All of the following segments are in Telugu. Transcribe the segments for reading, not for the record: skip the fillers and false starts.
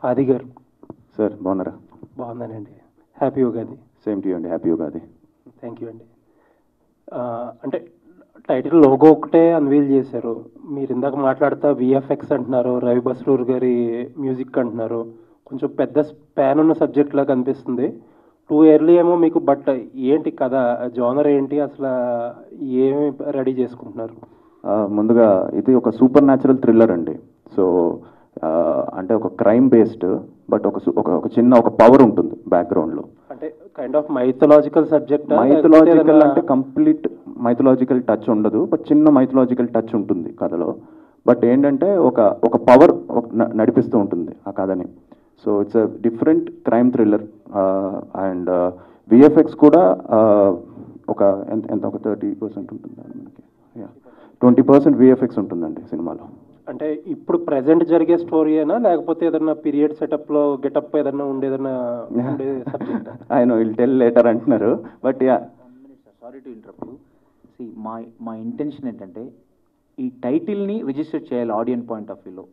ఆది గారు. సార్ బాగున్నారా? బాగున్నానండి. Happy Ugadi. Same to you అండి, హ్యాపీ ఉగాది. థ్యాంక్ యూ అండి. అంటే టైటిల్ లోగో ఒకటే అన్వీల్ చేశారు. మీరు ఇందాక మాట్లాడుతా విఎఫ్ఎక్స్ అంటున్నారు, రవి బస్రూర్ గారి మ్యూజిక్ అంటున్నారు. కొంచెం పెద్ద స్పాన్ ఉన్న సబ్జెక్ట్ లాగా కనిపిస్తుంది. టూ ఇయర్లీ ఏమో మీకు, బట్ ఏంటి కథ, జోనర్ ఏంటి అసలు, ఏమి రెడీ చేసుకుంటున్నారు? ముందుగా ఇది ఒక సూపర్ న్యాచురల్ థ్రిల్లర్ అండి. సో అంటే ఒక క్రైమ్ బేస్డ్, బట్ ఒక చిన్న ఒక పవర్ ఉంటుంది బ్యాక్గ్రౌండ్లో. అంటే kind of mythological subject. Mythological అంటే కంప్లీట్ మైథలాజికల్ టచ్ ఉండదు, బట్ చిన్న మైథలాజికల్ టచ్ ఉంటుంది కథలో. బట్ ఏంటంటే ఒక పవర్ నడిపిస్తూ ఉంటుంది ఆ కథని. So it's a different crime thriller. And VFX కూడా ఒక ఎంత ఒక 30% ఉంటుంది మనకి. 20% విఎఫ్ఎక్స్ ఉంటుందండి సినిమాలో. అంటే ఇప్పుడు ప్రెసెంట్ జరిగే స్టోరీనా, లేకపోతే ఏదన్నా పీరియడ్ సెటప్లో గెటప్ ఏదన్నా ఉండేదన్నా ఉండే సబ్జెక్ట్? ఆయన విల్ టెల్ లేటర్ అంటున్నారు, but yeah. Sorry to interrupt you. See మా ఇంటెన్షన్ ఏంటంటే ఈ టైటిల్ని రిజిస్టర్ చేయాలి ఆడియన్స్ పాయింట్ ఆఫ్ వ్యూలో.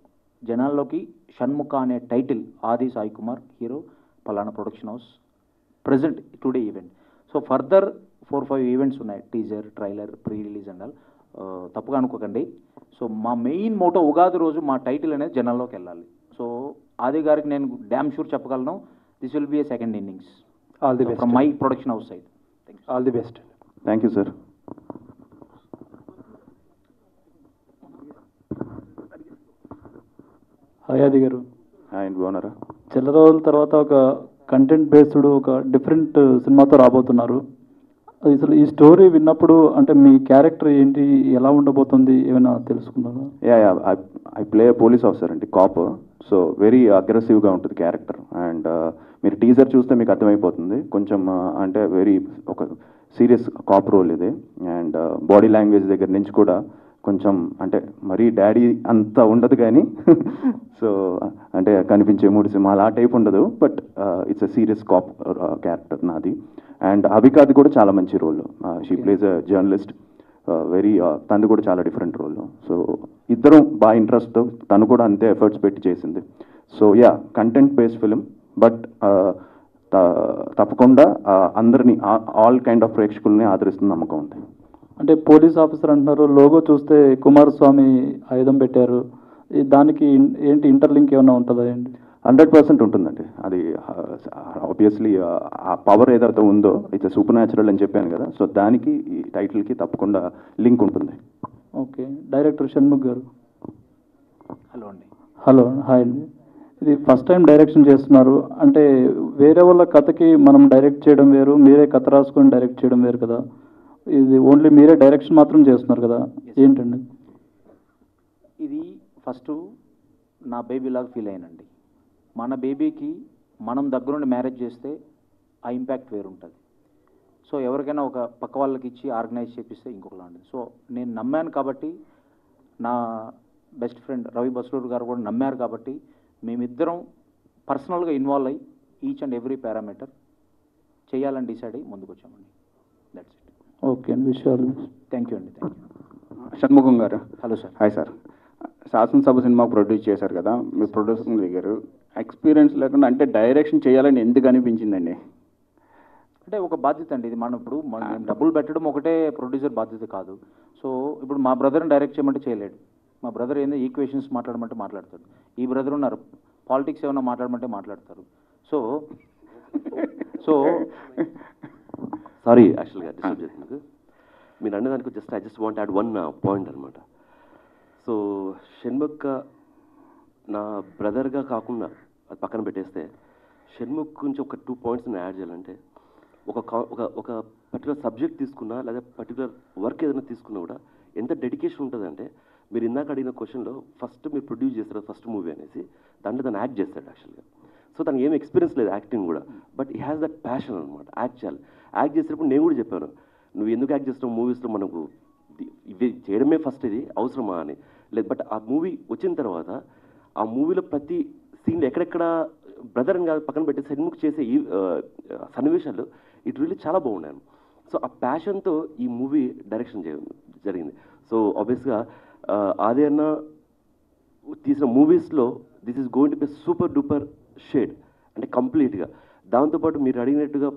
జనాల్లోకి షణ్ముఖ అనే టైటిల్, ఆది సాయి కుమార్ హీరో, పలానా production house, present today event. So further 4-5 events ఉన్నాయి, teaser, trailer, pre release and all. తప్పుగా అనుకోకండి. సో మా మెయిన్ మోటో ఉగాది రోజు మా టైటిల్ అనేది జనాల్లోకి వెళ్ళాలి. సో ఆది గారికి నేను డ్యామ్ షూర్ చెప్పగలను, this will be A second innings. All the best from my production house side. All the best. Thank you sir. Hi ఆది గారు. హాయ్ అండి, బాగున్నారా? చాలా రోజుల తర్వాత ఒక కంటెంట్ బేస్డ్ ఒక డిఫరెంట్ సినిమాతో రాబోతున్నారు. అసలు ఈ స్టోరీ విన్నప్పుడు అంటే మీ క్యారెక్టర్ ఏంటి, ఎలా ఉండబోతుంది, ఏమైనా తెలుసుకున్నారా? Yeah I play police officer అండి, కాప్. సో వెరీ అగ్రెసివ్గా ఉంటుంది క్యారెక్టర్. అండ్ మీరు టీజర్ చూస్తే మీకు అర్థమైపోతుంది. కొంచెం అంటే వెరీ ఒక సీరియస్ కాప్ రోల్ ఇది. అండ్ బాడీ లాంగ్వేజ్ దగ్గర నుంచి కూడా కొంచెం అంటే మరీ డాడీ అంత ఉండదు కానీ సో అంటే కనిపించే మూడు సింహాలు ఆ టైప్ ఉండదు, but it's a serious cop character నాది. అండ్ అభికాది కూడా చాలా మంచి role. She plays a journalist. Very తను కూడా చాలా డిఫరెంట్ రోల్. సో ఇద్దరం బాగా ఇంట్రెస్ట్తో, తను కూడా అంతే ఎఫర్ట్స్ పెట్టి చేసింది. So yeah, content based film, but తప్పకుండా అందరినీ, ఆల్ కైండ్ ఆఫ్ ప్రేక్షకుల్ని ఆదరిస్తున్న నమ్మకం ఉంది. అంటే పోలీస్ ఆఫీసర్ అంటున్నారు, లోగో చూస్తే కుమారస్వామి ఆయుధం పెట్టారు. దానికి ఏంటి ఇంటర్లింక్ ఏమైనా ఉంటుందా అండి? 100% ఉంటుందండి. అది ఆబ్వియస్లీ ఆ పవర్ ఏదైతే ఉందో, ఇట్స్ సూపర్ న్యాచురల్ అని చెప్పాను కదా, సో దానికి ఈ టైటిల్కి తప్పకుండా లింక్ ఉంటుంది. ఓకే. డైరెక్టర్ షణ్ముఖ్ గారు. హలో అండి. హలో, హాయ్ అండి. ఇది ఫస్ట్ టైం డైరెక్షన్ చేస్తున్నారు. అంటే వేరే వాళ్ళ కథకి మనం డైరెక్ట్ చేయడం వేరు, మీరే కథ రాసుకొని డైరెక్ట్ చేయడం వేరు కదా. ఇది ఓన్లీ మీరే డైరెక్షన్ మాత్రం చేస్తున్నారు కదా, ఏంటండి? ఇది ఫస్ట్ నా బేబీ లాగా ఫీల్ అయ్యానండి. మన బేబీకి మనం దగ్గరుండి మ్యారేజ్ చేస్తే ఆ ఇంపాక్ట్ వేరుంటుంది. సో ఎవరికైనా ఒక పక్క వాళ్ళకి ఇచ్చి ఆర్గనైజ్ చేపిస్తే ఇంకొకలా ఉంటుంది. సో నేను నమ్మాను కాబట్టి, నా బెస్ట్ ఫ్రెండ్ రవి బస్రూర్ గారు కూడా నమ్మారు కాబట్టి, మేమిద్దరం పర్సనల్గా ఇన్వాల్వ్ అయ్యి ఈచ్ అండ్ ఎవ్రీ పారామీటర్ చేయాలని డిసైడ్ అయ్యి ముందుకు వచ్చామండి. That's it. ఓకే అండి, విషయాలు. థ్యాంక్ యూ అండి. Thank you. Shanmukham garu. Hello sir. Hi sir. Sasanasabha cinema produce చేశారు కదా, మీ ప్రొడ్యూసర్ దగ్గర ఎక్స్పీరియన్స్ లేకుండా అంటే డైరెక్షన్ చేయాలని ఎందుకు అనిపించిందండి? అంటే ఒక బాధ్యత అండి ఇది. మనం ఇప్పుడు డబ్బులు పెట్టడం ఒకటే ప్రొడ్యూసర్ బాధ్యత కాదు. సో ఇప్పుడు మా బ్రదర్ని డైరెక్ట్ చేయమంటే చేయలేడు. మా బ్రదర్ ఏందో ఈక్వేషన్స్ మాట్లాడమంటే మాట్లాడతాడు. ఈ బ్రదర్ ఉన్నారు, పాలిటిక్స్ ఏమైనా మాట్లాడమంటే మాట్లాడతారు. సో సో సారీ, యాక్చువల్గా డిస్టర్బ్ చేసినందుకు. మీరు అన్నదానికి I just want add one point అనమాట. సో షణ్ముఖ్ నా బ్రదర్గా కాకుండా అది పక్కన పెట్టేస్తే, షణ్ముఖ్ గురించి ఒక 2 పాయింట్స్ నేను యాడ్ చేయాలంటే, ఒక పర్టికులర్ సబ్జెక్ట్ తీసుకున్నా లేదా పర్టికులర్ వర్క్ ఏదైనా తీసుకున్నా కూడా ఎంత డెడికేషన్ ఉంటుందంటే, మీరు ఇందాక అడిగిన క్వశ్చన్లో ఫస్ట్ మీరు ప్రొడ్యూస్ చేస్తారు ఫస్ట్ మూవీ అనేసి, దాంట్లో తను యాక్ట్ చేస్తాడు యాక్చువల్గా. సో తనకి ఏం ఎక్స్పీరియన్స్ లేదు యాక్టింగ్ కూడా, బట్ ఈ హ్యాస్ దట్ ప్యాషన్ అనమాట. యాక్ట్ చేయాలి. యాక్ట్ చేసేటప్పుడు నేను కూడా చెప్పాను, నువ్వు ఎందుకు యాక్ట్ చేస్తున్నావు మూవీస్లో, మనకు ఇవి చేయడమే ఫస్ట్, ఇది అవసరమా అని లేదు. బట్ ఆ మూవీ వచ్చిన తర్వాత ఆ మూవీలో ప్రతి సీన్లో ఎక్కడెక్కడ బ్రదర్ అని కాదు పక్కన పెట్టి షణ్ముఖ్ చేసే ఈ సన్నివేశాలు ఇట్ రియల్లీ చాలా బాగున్నాయి. సో ఆ ప్యాషన్తో ఈ మూవీ డైరెక్షన్ జరిగింది. సో ఆబ్వియస్గా ఆది అన్న తీసిన మూవీస్లో this is going to be super duper shade అంటే కంప్లీట్గా. దాంతోపాటు మీరు అడిగినట్టుగా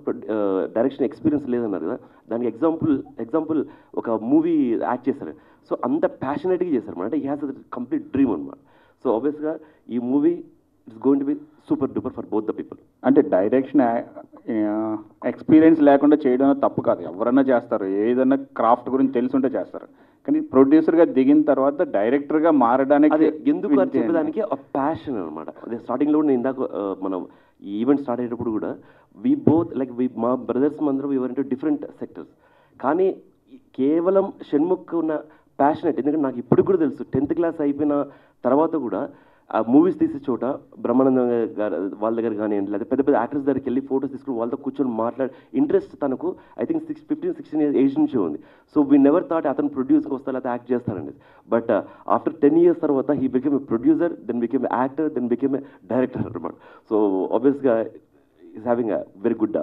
డైరెక్షన్ ఎక్స్పీరియన్స్ లేదన్నారు కదా, దానికి ఎగ్జాంపుల్ ఒక మూవీ యాక్ట్ చేశారు. సో అంత ప్యాషనేట్గా చేశారు అంటే ఈ హ్యాస్ అ కంప్లీట్ డ్రీమ్ అనమాట. సో ఆబ్వియస్గా ఈ movie it's going to be super duper for both the people. అంటే డైరెక్షన్ ఎక్స్పీరియన్స్ లేకుండా చేయడం తప్పు కాదు, ఎవరన్నా చేస్తారు, ఏదన్నా క్రాఫ్ట్ గురించి తెలుసుంటే చేస్తారు. కానీ ప్రొడ్యూసర్గా దిగిన తర్వాత డైరెక్టర్గా మారడానికి అదే ఎందుకు అని చెప్పేదానికి ఆ ప్యాషన్ అనమాట. అదే స్టార్టింగ్లో కూడా నేను ఇందాక మనం ఈ ఈవెంట్ స్టార్ట్ అయ్యేటప్పుడు కూడా వీ బోత్ లైక్ మా బ్రదర్స్ అందరం ఎవర్ ఇంటూ డిఫరెంట్ సెక్టర్స్. కానీ కేవలం షణ్ముఖ్ ఉన్న ప్యాషనెట్, ఎందుకంటే నాకు ఇప్పుడు కూడా తెలుసు 10th క్లాస్ అయిపోయిన తర్వాత కూడా ఆ మూవీస్ తీసే చోట బ్రహ్మానంద గారు వాళ్ళ దగ్గర కానివ్వండి, లేదా పెద్ద పెద్ద యాక్టర్స్ దగ్గరికి వెళ్ళి ఫోటోస్ తీసుకుని వాళ్ళతో కూర్చొని మాట్లాడి ఇంట్రెస్ట్ తనకు ఐ థింక్ 15-16 years ఏజ్ నుంచి ఉంది. సో వీ నెవర్ థాట్ అతను ప్రొడ్యూస్కి వస్తా లేకపోతే యాక్ట్ చేస్తారండి. బట్ ఆఫ్టర్ 10 years తర్వాత he became a producer, then became a actor, then became a director అనమాట. సో ఆబ్వియస్గా is having a very good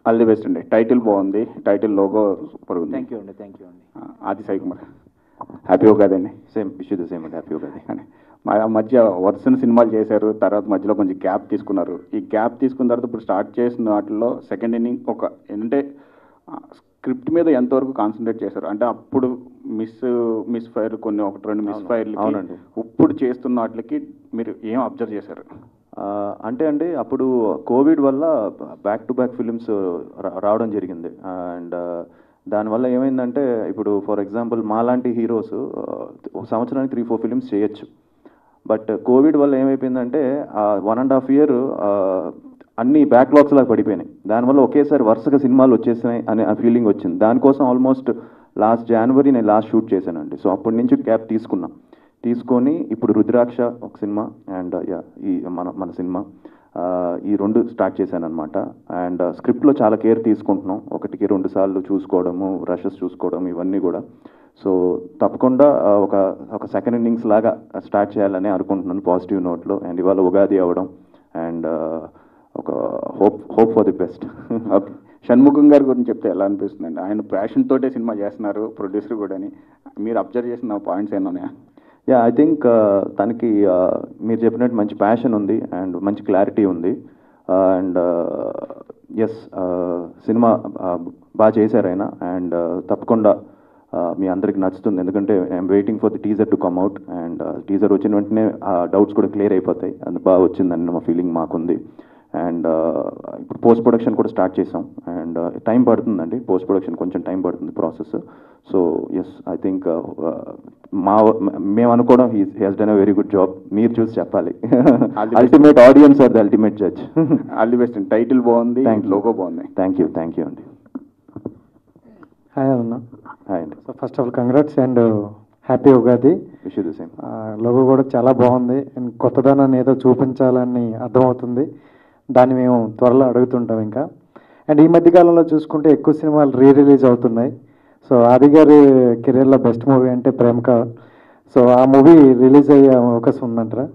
all the best అండి. టైటిల్ బాగుంది, టైటిల్ లోగో సూపర్ ఉంది. థ్యాంక్ యూ అండి. ఆది సాయి కుమార్ హ్యాపీ ఉగాదండి. సేమ్ విష్ ద సేమ్ అండి, హ్యాపీ ఉగాది. అని మధ్య వరుసన సినిమాలు చేశారు, తర్వాత మధ్యలో కొంచెం గ్యాప్ తీసుకున్నారు. ఈ గ్యాప్ తీసుకున్న తర్వాత ఇప్పుడు స్టార్ట్ చేసిన వాటిలో సెకండ్ ఇన్నింగ్ ఒక ఏంటంటే స్క్రిప్ట్ మీద ఎంతవరకు కాన్సన్ట్రేట్ చేశారు? అంటే అప్పుడు మిస్ ఫైర్ కొన్ని 1-2 మిస్ ఫైర్లు, అవునండి. ఇప్పుడు చేస్తున్న వాటికి మీరు ఏం అబ్జర్వ్ చేశారు? అంటే అండి అప్పుడు కోవిడ్ వల్ల బ్యాక్ టు బ్యాక్ ఫిలిమ్స్ రావడం జరిగింది. అండ్ దానివల్ల ఏమైందంటే ఇప్పుడు ఫర్ ఎగ్జాంపుల్ మాలాంటి హీరోస్ ఒక సంవత్సరానికి 3-4 ఫిలిమ్స్ చేయొచ్చు. బట్ కోవిడ్ వల్ల ఏమైపోయిందంటే 1.5 year అన్ని బ్యాక్లాగ్స్ లాగా పడిపోయినాయి. దానివల్ల ఒకేసారి వరుసగా సినిమాలు వచ్చేసినాయి అనే ఫీలింగ్ వచ్చింది. దానికోసం ఆల్మోస్ట్ లాస్ట్ January నేను లాస్ట్ షూట్ చేశానండి. సో అప్పటి నుంచి గ్యాప్ తీసుకొని ఇప్పుడు రుద్రాక్ష ఒక సినిమా అండ్ ఈ మన సినిమా ఈ 2 స్టార్ట్ చేశాను అనమాట. అండ్ స్క్రిప్ట్లో చాలా కేర్ తీసుకుంటున్నాం, 1-2 సార్లు చూసుకోవడము, రషెస్ చూసుకోవడం ఇవన్నీ కూడా. సో తప్పకుండా ఒక సెకండ్ ఇన్నింగ్స్ లాగా స్టార్ట్ చేయాలని అనుకుంటున్నాను పాజిటివ్ నోట్లో. అండ్ ఇవాళ ఉగాది అవ్వడం అండ్ ఒక hope for the best. Okay, Shanmukham గారి గురించి చెప్తే ఎలా అనిపిస్తుందండి? ఆయన ప్యాషన్ తోటే సినిమా చేస్తున్నారు, ప్రొడ్యూసర్ కూడా. మీరు అబ్జర్వ్ చేసిన పాయింట్స్ ఏమైనా ఉన్నాయా? యా, ఐ థింక్ తనకి మీరు చెప్పినట్టు మంచి ప్యాషన్ ఉంది అండ్ మంచి క్లారిటీ ఉంది. అండ్ ఎస్, సినిమా బాగా చేశారు ఆయన. అండ్ తప్పకుండా మీ అందరికి నచ్చుతుంది, ఎందుకంటే I'm waiting for the teaser to come out. And teaser వచ్చిన వెంటనే డౌట్స్ కూడా క్లియర్ అయిపోతాయి. అది బాగా వచ్చిందని మా ఫీలింగ్ మాకుంది. అండ్ ఇప్పుడు పోస్ట్ ప్రొడక్షన్ కూడా స్టార్ట్ చేసాం. అండ్ టైం పడుతుందండి, పోస్ట్ ప్రొడక్షన్ కొంచెం టైం పడుతుంది process. So yes, I think మేము అనుకోవడం he has done a very good job. మీరు చూసి చెప్పాలి. Ultimate audience are the ultimate judge. All the best అండి. టైటిల్ బాగుంది, లోగో బాగుంది. థ్యాంక్ యూ అండి. హాయ్ అన్న. హాయ్ అండి. So first of all congrats and happy Ugadi. Wish the same. Logo కూడా చాలా బాగుంది అండ్ కొత్తదనాన్ని ఏదో చూపించాలని అర్థమవుతుంది. దాన్ని మేము త్వరలో అడుగుతుంటాం ఇంకా. అండ్ ఈ మధ్యకాలంలో చూసుకుంటే ఎక్కువ సినిమాలు రిలీజ్ అవుతున్నాయి. సో ఆది గారి కెరీర్లో బెస్ట్ మూవీ అంటే ప్రేమ కావాలి. సో ఆ మూవీ రిలీజ్ అయ్యే అవకాశం ఉందంటారా?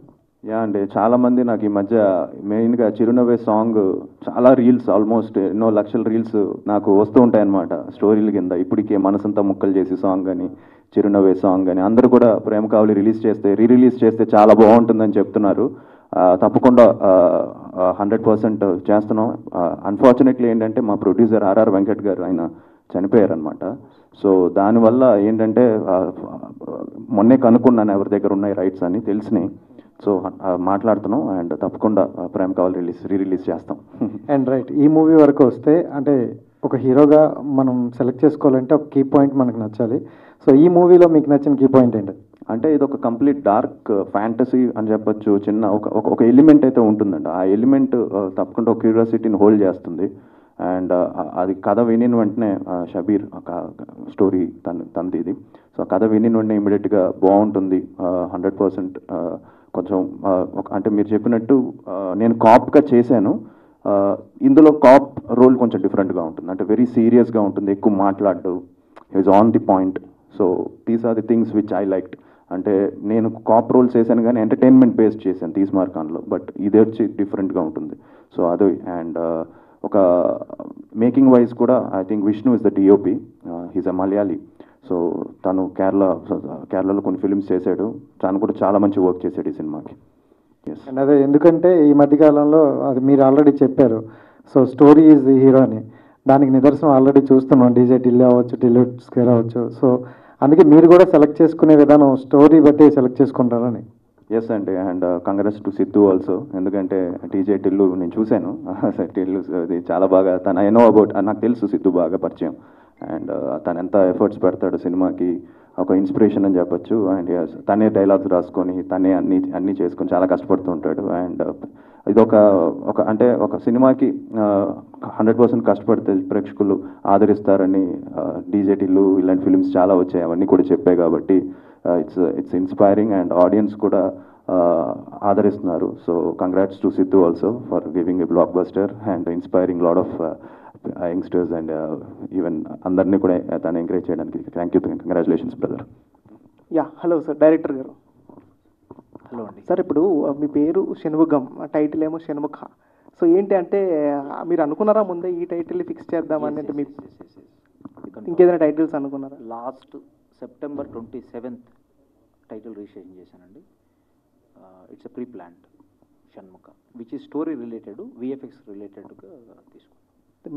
యా అండి, చాలామంది నాకు ఈ మధ్య మెయిన్గా చిరునవ్వే సాంగ్ చాలా రీల్స్, ఆల్మోస్ట్ ఎన్నో లక్షల రీల్స్ నాకు వస్తూ ఉంటాయి అన్నమాట స్టోరీల కింద. ఇప్పటికే మనసంతా ముక్కలు చేసి సాంగ్ అని, చిరునవ్వే సాంగ్ అని అందరూ కూడా ప్రేమ కావాలి రిలీజ్ చేస్తే చాలా బాగుంటుందని చెప్తున్నారు. తప్పకుండా 100% చేస్తున్నాం. అన్ఫార్చునేట్లీ ఏంటంటే మా ప్రొడ్యూసర్ ఆర్ఆర్ వెంకట్ గారు ఆయన చనిపోయారనమాట. సో దానివల్ల ఏంటంటే మొన్నే కనుక్కున్నాను ఎవరి దగ్గర ఉన్నాయి రైట్స్ అని, తెలిసినాయి. సో మాట్లాడుతున్నాం అండ్ తప్పకుండా ప్రేమ కావాలి రిలీజ్ చేస్తాం. అండ్ రైట్, ఈ మూవీ వరకు వస్తే అంటే ఒక హీరోగా మనం సెలెక్ట్ చేసుకోవాలంటే ఒక కీ పాయింట్ మనకు నచ్చాలి. సో ఈ మూవీలో మీకు నచ్చిన కీ పాయింట్ ఏంటి? అంటే ఇది ఒక కంప్లీట్ డార్క్ ఫ్యాంటసీ అని చెప్పొచ్చు. చిన్న ఒక ఎలిమెంట్ అయితే ఉంటుందండి. ఆ ఎలిమెంట్ తప్పకుండా ఒక క్యూరియాసిటీని హోల్డ్ చేస్తుంది. అండ్ అది కథ వినిన వెంటనే షబీర్ స్టోరీ తనది ఇది. సో కథ వినిన వెంటనే ఇమీడియట్గా బాగుంటుంది 100%. కొంచెం అంటే మీరు చెప్పినట్టు నేను కాప్గా చేశాను. ఇందులో కాప్ రోల్ కొంచెం డిఫరెంట్గా ఉంటుంది. అంటే వెరీ సీరియస్గా ఉంటుంది, ఎక్కువ మాట్లాడడు, is on the point. So these are the things which I liked. అంటే నేను కాప్ రోల్స్ చేశాను కానీ ఎంటర్టైన్మెంట్ బేస్డ్ చేశాను తీస్మార్కాన్లో. బట్ ఇది వచ్చి డిఫరెంట్గా ఉంటుంది. సో అది. అండ్ ఒక మేకింగ్ వైజ్ కూడా I think Vishnu is the DOP. He's a Malayali. So తను కేరళలో కొన్ని ఫిల్మ్స్ చేశాడు. తను కూడా చాలా మంచి వర్క్ చేశాడు ఈ సినిమాకి. అండ్ అదే ఎందుకంటే ఈ మధ్యకాలంలో అది మీరు ఆల్రెడీ చెప్పారు, so story is the hero అని. దానికి నిదర్శనం ఆల్రెడీ చూస్తున్నాం, డీజే టిల్లు అవ్వచ్చు, టిల్లు స్కేర్ అవ్వచ్చు. సో అందుకే మీరు కూడా సెలెక్ట్ చేసుకునే విధానం స్టోరీ బట్టి సెలెక్ట్ చేసుకుంటారని. ఎస్ అండి, and congrats to Siddhu also. ఎందుకంటే టీజే టిల్లు నేను చూశాను, టిల్లు అది చాలా బాగా తను ఐ నో అబౌట్, నాకు తెలుసు సిద్ధు బాగా పరిచయం. అండ్ తను ఎంత ఎఫర్ట్స్ పెడతాడు సినిమాకి, ఒక ఇన్స్పిరేషన్ అని చెప్పొచ్చు. అండ్ తనే డైలాగ్స్ రాసుకొని తనే అన్నీ చేసుకొని చాలా కష్టపడుతూ ఉంటాడు. అండ్ ఇది ఒక సినిమాకి 100% కష్టపడితే ప్రేక్షకులు ఆదరిస్తారని డీజే టిల్లు ఇలాంటి ఫిల్మ్స్ చాలా వచ్చాయి, అవన్నీ కూడా చెప్పాయి. కాబట్టి ఇట్స్ ఇన్స్పైరింగ్ అండ్ ఆడియన్స్ కూడా ఆదరిస్తున్నారు. So congrats to Siddhu also for giving a blockbuster and inspiring lot of youngsters and even అందరినీ కూడా తను ఎంకరేజ్ చేయడానికి thank you, congratulations brother. Yeah, hello sir, director garu. Hello అండి సార్, ఇప్పుడు మీ పేరు షణ్ముగం, టైటిల్ ఏమో షణ్ముఖ. సో ఏంటి అంటే మీరు అనుకున్నారా ముందే ఈ టైటిల్ ఫిక్స్ చేద్దామని? అంటే మీ ఇంకేదైనా టైటిల్స్ అనుకున్నారా? Last September 27th title registration చేశానండి. It's pre planned Shanmukha, which ఈ స్టోరీ రిలేటెడ్, విఎఫ్ఎక్స్ రిలేటెడ్గా తీసుకున్నాను.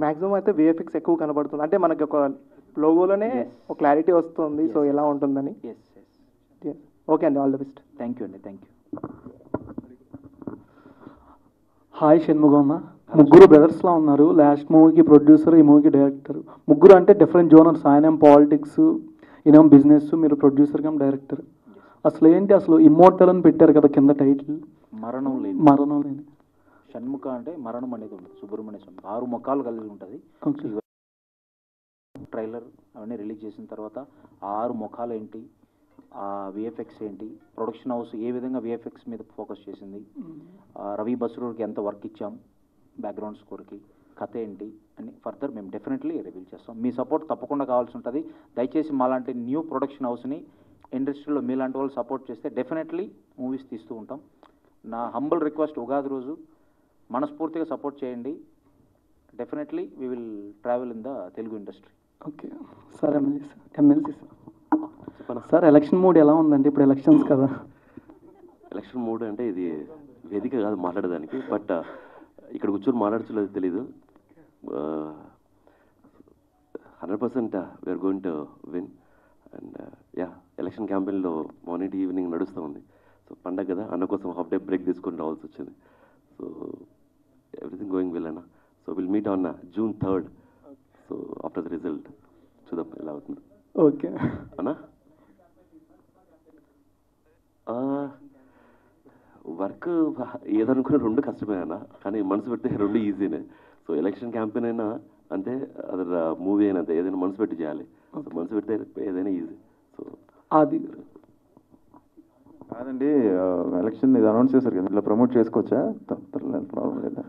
మ్యాక్సిమం అయితే విఎఫ్ఎక్స్ ఎక్కువ కనబడుతుంది, అంటే మనకి ఒక లోగోలోనే ఒక క్లారిటీ వస్తుంది. సో ఎలా ఉంటుందని. ఓకే అండి, all the best. Thank you అండి, థ్యాంక్ యూ. హాయ్ షణ్ముగం, ముగ్గురు బ్రదర్స్లా ఉన్నారు. లాస్ట్ మూవీకి ప్రొడ్యూసర్, ఈ మూవీకి డైరెక్టర్. ముగ్గురు అంటే డిఫరెంట్ జోనర్స్. ఆయన పాలిటిక్స్, ఈయన బిజినెస్, మీరు ప్రొడ్యూసర్ కమ్ డైరెక్టర్. అసలు ఏంటి, అసలు ఇమ్మోర్టల్ అని పెట్టారు కదా కింద టైటిల్, మరణం లేని షణ్ముఖ అంటే మరణం అనేది ఉంటుంది. సుబ్రహ్మణ్య స్వామి 6 ముఖాలు కలిగి ఉంటుంది. ట్రైలర్ అవన్నీ రిలీజ్ చేసిన తర్వాత 6 ముఖాలు ఏంటి, ఆ విఎఫ్ఎక్స్ ఏంటి, ప్రొడక్షన్ హౌస్ ఏ విధంగా విఎఫ్ఎక్స్ మీద ఫోకస్ చేసింది, రవి బస్రూర్కి ఎంత వర్క్ ఇచ్చాం, బ్యాక్గ్రౌండ్ స్కోర్కి, కథ ఏంటి అని ఫర్దర్ మేము డెఫినెట్లీ రివీల్ చేస్తాం. మీ సపోర్ట్ తప్పకుండా కావాల్సి ఉంటుంది. దయచేసి మాలాంటి న్యూ ప్రొడక్షన్ హౌస్ని ఇండస్ట్రీలో మీలాంటి వాళ్ళు సపోర్ట్ చేస్తే డెఫినెట్లీ మూవీస్ తీస్తూ ఉంటాం. నా హంబుల్ రిక్వెస్ట్, ఉగాది రోజు మనస్ఫూర్తిగా సపోర్ట్ చేయండి. Definitely we will travel in the Telugu industry. Okay sir, MLC sir, election mood ఎలా ఉందండి? ఇప్పుడు ఎలక్షన్స్ కదా. ఎలక్షన్ మూడ్ అంటే ఇది వేదిక కాదు మాట్లాడడానికి, బట్ ఇక్కడ కూర్చొని మాట్లాడచ్చలేదు తెలీదు. 100% we're going to win. And yeah, election క్యాంపెయిన్లో మార్నింగ్ టు ఈవినింగ్ నడుస్తూ ఉంది. సో పండగ కదా, అన్న కోసం హాఫ్ డే బ్రేక్ తీసుకొని రావాల్సి వచ్చింది. సో ఎవ్రీథింగ్ గోయింగ్ వెల్ అన్న. So will meet on June 3rd. So after the result చూద్దాం ఎలా అవుతుంది. ఓకే అన్నా, వర్క్ ఏదనుకున్న 2 కష్టమే అన్న, కానీ మనసు పెడితే 2 ఈజీనే. సో ఎలక్షన్ క్యాంపెయిన్ అయినా అంతే, అది మూవీ అయినా అంతే, ఏదైనా మనసు పెట్టి చేయాలి. సో మనసు పెడితే ఏదైనా ఈజీ. సో అది కాదండి, ఎలక్షన్ ఇది అనౌన్స్ చేశారు కదా, ఇట్లా ప్రమోట్ చేసుకోవచ్చా? ప్రాబ్లం లేదా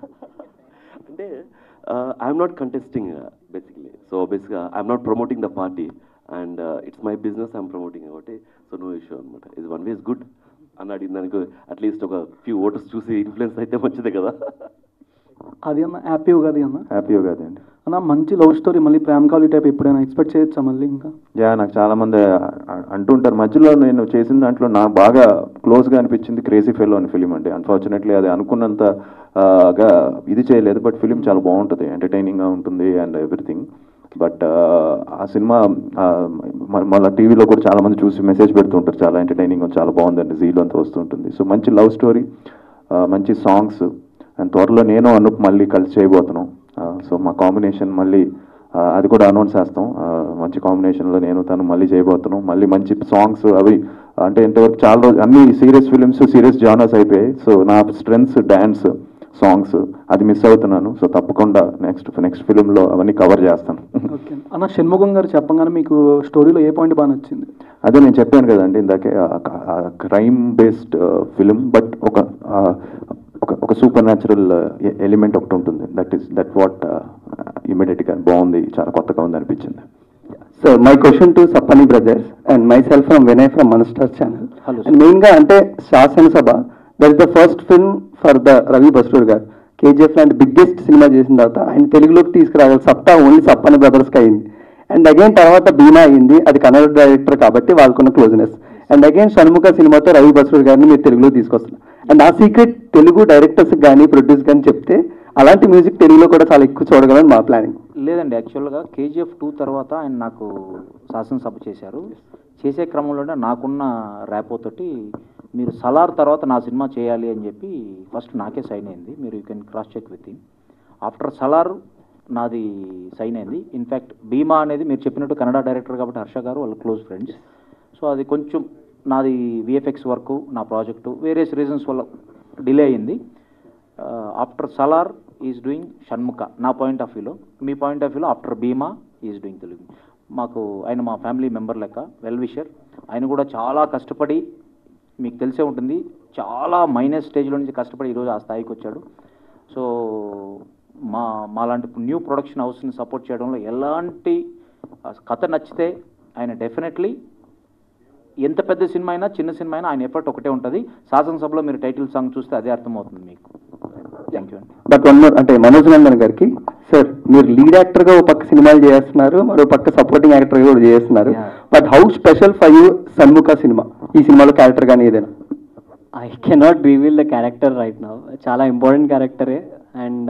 అంటే I'm not contesting basically. So బేసిక్గా I'm not promoting the party and it's my business, I'm promoting కాబట్టి. సో నో ఇష్యూ అనమాట. ఇది వన్ వే ఇస్ గుడ్ అని అడిగిన దానికి అట్లీస్ట్ ఒక ఫ్యూ ఓటర్స్ చూసి ఇన్ఫ్లుయెన్స్ అయితే మంచిదే కదా. అది అన్న హ్యాపీ ఉగాది అన్న. హ్యాపీ ఉగాది అండి అన్న. మంచి లవ్ స్టోరీ మళ్ళీ ప్రేమ కావాలి టైప్ ఎప్పుడైనా ఎక్స్పెక్ట్ చేయొచ్చా మళ్ళీ? ఇంకా నాకు చాలా మంది అంటుంటారు. మధ్యలో నేను చేసిన దాంట్లో నాకు బాగా క్లోజ్గా అనిపించింది క్రేజీ ఫెలో అని ఫిలిం అండి. అన్ఫార్చునేట్లీ అది అనుకున్నంత గా ఇది చేయలేదు, బట్ ఫిలిం చాలా బాగుంటుంది, ఎంటర్టైనింగ్గా ఉంటుంది అండ్ ఎవ్రీథింగ్. బట్ ఆ సినిమా మళ్ళీ టీవీలో కూడా చాలా మంది చూసి మెసేజ్ పెడుతుంటారు, చాలా ఎంటర్టైనింగ్, చాలా బాగుందండి, జీలో అంతా వస్తుంటుంది. సో మంచి లవ్ స్టోరీ, మంచి సాంగ్స్, అండ్ త్వరలో నేను అనూప్ మళ్ళీ కలిసి చేయబోతున్నాం. సో మా కాంబినేషన్ మళ్ళీ అది కూడా అనౌన్స్ చేస్తాం. మంచి కాంబినేషన్లో నేను తను మళ్ళీ చేయబోతున్నాం. మళ్ళీ మంచి సాంగ్స్ అవి అంటే ఇంతవరకు చాలా రోజు అన్ని సీరియస్ ఫిలిమ్స్, సీరియస్ జానర్స్ అయిపోయాయి. సో నా స్ట్రెంగ్స్ డ్యాన్స్, సాంగ్స్ అది మిస్ అవుతున్నాను. సో తప్పకుండా నెక్స్ట్ ఫిలింలో అవన్నీ కవర్ చేస్తాను. ఓకే అన్న. షణ్ముగం గారు చెప్పగానే మీకు స్టోరీలో ఏ పాయింట్ బాగా నచ్చింది? అదే నేను చెప్పాను కదండి ఇందాకే, క్రైమ్ బేస్డ్ ఫిలిం, బట్ ఒక సూపర్ న్యాచురల్ ఎలిమెంట్ ఒకటి ఉంటుంది. దట్ వాట్ ఇమీడియట్గా బాగుంది, చాలా కొత్తగా ఉంది అనిపించింది. So my question to Sappani brothers and myself from Vinay from మనస్టార్ ఛానల్. అండ్ మెయిన్గా అంటే Sasanasabha that is the first film for the Ravi Basrur garu. KGF లాంటి బిగ్గెస్ట్ సినిమా చేసిన తర్వాత ఆయన తెలుగులోకి తీసుకురావాలి సత్తా ఓన్లీ సప్పని బ్రదర్స్కి అయింది. అండ్ అగైన్ తర్వాత భీమా అయింది, అది కన్నడ డైరెక్టర్ కాబట్టి వాళ్ళకున్న క్లోజ్నెస్. అండ్ అగైన్ షణ్ముఖ సినిమాతో రవి బస్రూర్ గారిని మీరు తెలుగులో తీసుకొస్తున్నారు. అండ్ ఆ సీక్రెట్ తెలుగు డైరెక్టర్స్ కానీ ప్రొడ్యూస్ కానీ చెప్తే అలాంటి మ్యూజిక్ తెలుగులో కూడా చాలా ఎక్కువ చూడగలని మా ప్లానింగ్. లేదండి, యాక్చువల్గా KGF 2 తర్వాత ఆయన నాకు శాసనసభ చేశారు. చేసే క్రమంలోనే నాకున్న ర్యాపోతోటి మీరు సలార్ తర్వాత నా సినిమా చేయాలి అని చెప్పి ఫస్ట్ నాకే సైన్ అయింది. మీరు you can cross check with him. After Salaar నాది సైన్ అయింది. ఇన్ఫ్యాక్ట్ భీమా అనేది మీరు చెప్పినట్టు కన్నడ డైరెక్టర్ కాబట్టి హర్ష గారు వాళ్ళ క్లోజ్ ఫ్రెండ్స్. సో అది కొంచెం నాది VFX వర్క్ నా ప్రాజెక్టు వేరియస్ రీజన్స్ వల్ల డిలే అయింది. After Salaar is doing Shanmukha నా పాయింట్ ఆఫ్ వ్యూలో. మీ పాయింట్ ఆఫ్ వ్యూలో after Bhima is doing Telugu. మాకు ఆయన మా ఫ్యామిలీ మెంబర్ లెక్క, వెల్ విషర్. ఆయన కూడా చాలా కష్టపడి, మీకు తెలిసే ఉంటుంది, చాలా మైనస్ స్టేజ్లో నుంచి కష్టపడి ఈరోజు ఆ స్థాయికి వచ్చాడు. సో మాలాంటి న్యూ ప్రొడక్షన్ హౌస్ని సపోర్ట్ చేయడంలో ఎలాంటి కథ నచ్చితే ఆయన డెఫినెట్లీ ఎంత పెద్ద సినిమా అయినా చిన్న సినిమా అయినా ఆయన ఎఫర్ట్ ఒకటే ఉంటుంది. శాసనసభలో మీరు టైటిల్ సాంగ్ చూస్తే అదే అర్థమవుతుంది మీకు. థ్యాంక్ యూ అండి. బట్ వన్ మోర్, అంటే మనోజ్ నందన్ గారికి, సార్ మీరు లీడ్ యాక్టర్గా ఒక పక్క సినిమాలు చేస్తున్నారు, మరో పక్క సపోర్టింగ్ యాక్టర్గా కూడా చేస్తున్నారు. But how special for you Shanmukha cinema, ఈ సినిమాలో క్యారెక్టర్ కానీ ఏదైనా? I cannot reveal the character right now. చాలా ఇంపార్టెంట్ క్యారెక్టరే అండ్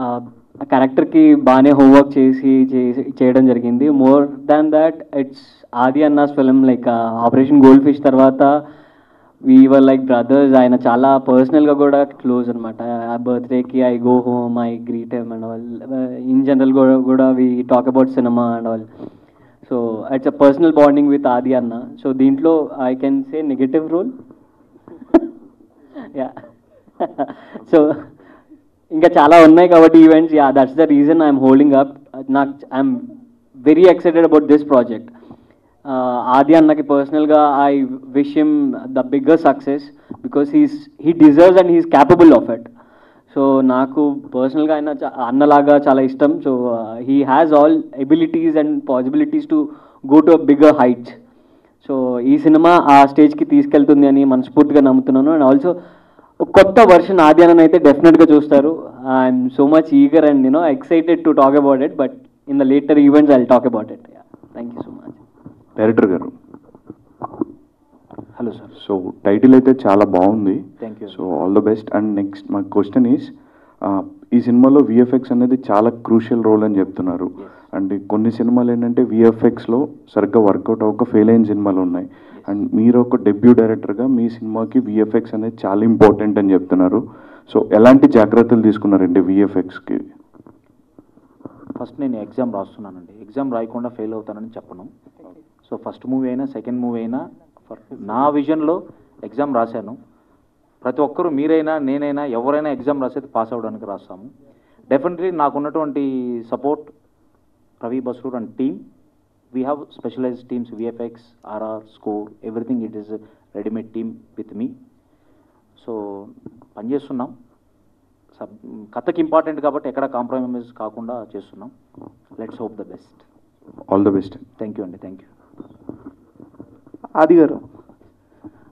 ఆ క్యారెక్టర్కి బాగానే హోంవర్క్ చేయడం జరిగింది. More than that it's Aadi అన్నాస్ film. Like operation goldfish తర్వాత వీ వర్ లైక్ బ్రదర్స్. ఆయన చాలా పర్సనల్గా కూడా క్లోజ్ అనమాట. ఆ బర్త్డేకి I go home, I greet him and all. In general కూడా we talk about cinema and all. So it's a personal bonding with Aadi అన్న. సో దీంట్లో I can say negative role. Yeah so ఇంకా చాలా ఉన్నాయి కాబట్టి events. Yeah that's the reason I'm holding up. I'm very excited about this project. ఆది అన్నకి పర్సనల్గా I wish him the bigger success because he deserves and he's capable of it. So నాకు పర్సనల్గా ఆయన అన్నలాగా చాలా ఇష్టం. So he has all abilities and possibilities to go to a bigger heights. So ఈ సినిమా ఆ స్టేజ్కి తీసుకెళ్తుంది అని మనస్ఫూర్తిగా నమ్ముతున్నాను. అండ్ ఆల్సో కొత్త వర్షన్ ఆది అన్న అయితే డెఫినెట్గా చూస్తారు. I'm so much eager and excited to talk about it. But in the later events I will talk about it. Thank you so much. Director garu, hello sir. So title అయితే చాలా బాగుంది. Thank you. So all the best. And next my question is, ఈ సినిమాలో VFX అనేది చాలా క్రూషియల్ రోల్ అని చెప్తున్నారు. అండ్ కొన్ని సినిమాలు ఏంటంటే VFXలో సరిగ్గా వర్కౌట్ అవ్వక ఫెయిల్ అయిన సినిమాలు ఉన్నాయి. అండ్ మీరు ఒక డెబ్యూ డైరెక్టర్గా మీ సినిమాకి VFX అనేది చాలా ఇంపార్టెంట్ అని చెప్తున్నారు. సో ఎలాంటి జాగ్రత్తలు తీసుకున్నారండి VFXకి? ఫస్ట్ నేను ఎగ్జామ్ రాస్తున్నానండి. ఎగ్జామ్ రాయకుండా ఫెయిల్ అవుతానని చెప్పను. సో ఫస్ట్ మూవీ అయినా సెకండ్ మూవీ అయినా నా విజన్లో ఎగ్జామ్ రాశాను. ప్రతి ఒక్కరూ, మీరైనా నేనైనా ఎవరైనా ఎగ్జామ్ రాసేది పాస్ అవ్వడానికి రాస్తాము. డెఫినెట్లీ నాకున్నటువంటి support Ravi Basrur and team. We have specialised teams, VFX, RR, score, everything. It is readymade team with me. So పనిచేస్తున్నాం. కథకి ఇంపార్టెంట్ కాబట్టి ఎక్కడ కాంప్రమైజ్ కాకుండా చేస్తున్నాం. Let's hope the best. All the best. Thank you అండి. Thank you. ఆది గారు,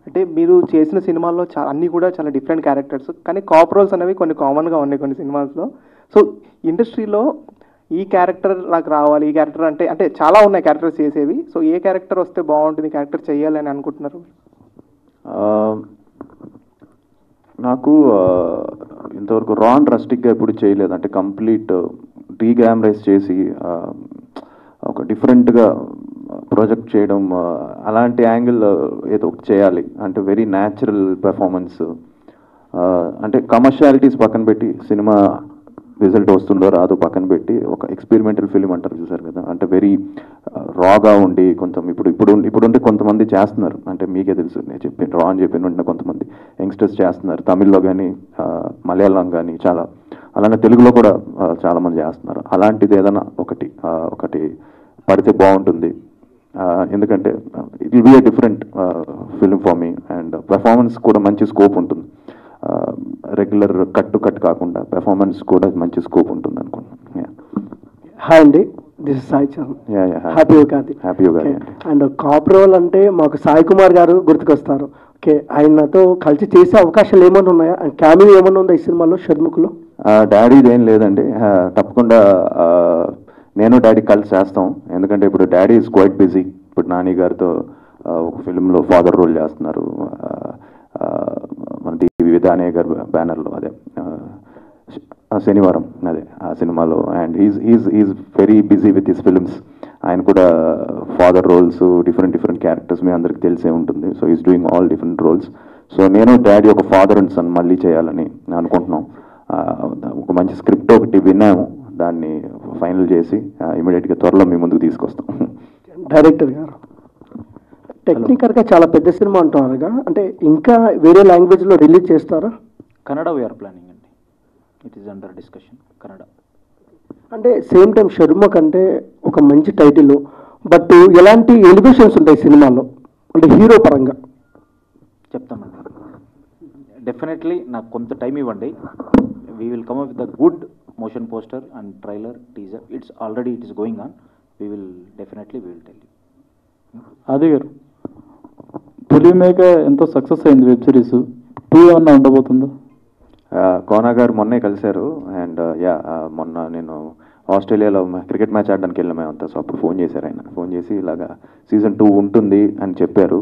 అంటే మీరు చేసిన సినిమాల్లో అన్నీ కూడా చాలా డిఫరెంట్ క్యారెక్టర్స్, కానీ కాప్ రోల్స్ అనేవి కొన్ని కామన్గా ఉన్నాయి కొన్ని సినిమాల్లో. సో ఇండస్ట్రీలో ఈ క్యారెక్టర్ నాకు రావాలి, ఈ క్యారెక్టర్ అంటే చాలా ఉన్నాయి క్యారెక్టర్స్ చేసేవి. సో ఏ క్యారెక్టర్ వస్తే బాగుంటుంది, క్యారెక్టర్ చేయాలని అనుకుంటున్నారు? నాకు ఇంతవరకు రాన్ రస్టిక్గా ఎప్పుడు చేయలేదు. అంటే కంప్లీట్ డీగ్లామరైజ్ చేసి ఒక డిఫరెంట్గా ప్రాజెక్ట్ చేయడం, అలాంటి యాంగిల్ ఏదో ఒకటి చేయాలి. అంటే వెరీ న్యాచురల్ పెర్ఫార్మెన్స్. అంటే కమర్షియాలిటీస్ పక్కన పెట్టి, సినిమా రిజల్ట్ వస్తుందో రాదో పక్కన పెట్టి, ఒక ఎక్స్పెరిమెంటల్ ఫిలిం అంటారు చూసారు కదా, అంటే వెరీ రాగా ఉండి కొంచెం ఇప్పుడుంటే కొంతమంది చేస్తున్నారు. అంటే మీకే తెలుసు, నేను చెప్పాను రా అని చెప్పిన వెంటనే కొంతమంది యంగ్స్టర్స్ చేస్తున్నారు. తమిళ్లో కానీ మలయాళం కానీ చాలా, అలానే తెలుగులో కూడా చాలామంది చేస్తున్నారు. అలాంటిది ఏదైనా ఒకటి పడితే బాగుంటుంది. ఎందుకంటే it will be a different film for me. And performance కూడా మంచి స్కోప్ ఉంటుంది. రెగ్యులర్ కట్ కాకుండా పెర్ఫార్మెన్స్ కూడా మంచి స్కోప్ ఉంటుంది అనుకుంటున్నాను. హాయ్ అండి, this is Sai Charan. Happy Ugadi. Happy Ugadi. And cop role అంటే మాకు సాయి కుమార్ గారు గుర్తుకొస్తారు. ఓకే, ఆయనతో కలిసి చేసే అవకాశాలు ఏమైనా ఉన్నాయా? అండ్ క్యామియో ఏమైనా ఉందా ఈ సినిమాలో షణ్ముఖలో? డాడీది ఏం లేదండి. తప్పకుండా నేను డాడీ కలిసి చేస్తాం. ఎందుకంటే ఇప్పుడు డాడీ ఈజ్ క్వైట్ బిజీ. ఇప్పుడు నాని గారితో ఒక ఫిల్మ్లో ఫాదర్ రోల్ చేస్తున్నారు. మన వివిధానే గారి బ్యానర్లో అదే శనివారం అదే ఆ సినిమాలో. And is very busy with his films. ఆయన కూడా ఫాదర్ రోల్స్, డిఫరెంట్ క్యారెక్టర్స్ మీ అందరికి తెలిసే ఉంటుంది. So is doing all different roles. So నేను డాడీ ఒక ఫాదర్ అండ్ సన్ మళ్ళీ చేయాలని అనుకుంటున్నాం. ఒక మంచి స్క్రిప్ట్ ఒకటి విన్నాము, దాన్ని ఫైనల్ చేసి ఇమీడియట్గా త్వరలో మీ ముందుకు తీసుకొస్తాం. డైరెక్టర్ గారు టెక్నికల్గా చాలా పెద్ద సినిమా అంటున్నారుగా, అంటే ఇంకా వేరే లాంగ్వేజ్లో రిలీజ్ చేస్తారా? కన్నడ వీఆర్ ప్లానింగ్ అండి. It is under discussion Kannada. అంటే సేమ్ టైం షర్మక్ అంటే ఒక మంచి టైటిల్, బట్ ఎలాంటి ఎలివేషన్స్ ఉంటాయి సినిమాలో అంటే హీరో పరంగా? చెప్తామండి, డెఫినెట్లీ నాకు కొంత టైం ఇవ్వండి. We will come up with the good motion poster and trailer teaser. It is going on. We will tell you. అదే గారు, పులి మేక ఎంతో సక్సెస్ అయింది వెబ్ సిరీస్, 2 ఏమన్నా ఉండబోతుందా? కోనా గారు మొన్నే కలిశారు. అండ్ మొన్న నేను ఆస్ట్రేలియాలో క్రికెట్ మ్యాచ్ ఆడడానికి వెళ్ళాము అంతా. సో అప్పుడు ఫోన్ చేశారు ఆయన. ఫోన్ చేసి ఇలాగా సీజన్ 2 ఉంటుంది అని చెప్పారు.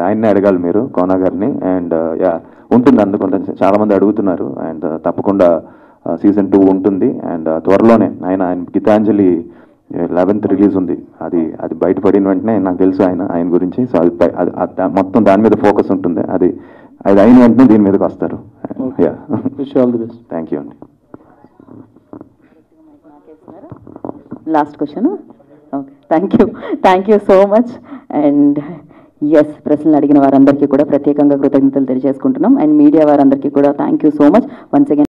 ఆయన్నే అడగాలి మీరు కోనా గారిని. అండ్ ఉంటుంది, అందుకుంటే చాలామంది అడుగుతున్నారు. అండ్ తప్పకుండా సీజన్ 2 ఉంటుంది. అండ్ త్వరలోనే ఆయన గీతాంజలి 11th రిలీజ్ ఉంది. అది బయటపడిన వెంటనే నాకు తెలుసు ఆయన గురించి. సో అది మొత్తం దాని మీద ఫోకస్ ఉంటుంది. అది అయిన వెంటనే దీని మీదకి వస్తారు. థ్యాంక్ యూ అండి. Last question. Okay, thank you so much. And yes, ప్రశ్నలు అడిగిన వారందరికీ కూడా ప్రత్యేకంగా కృతజ్ఞతలు తెలియజేసుకుంటున్నాం. అండ్ మీడియా వారందరికీ కూడా thank you so much once again.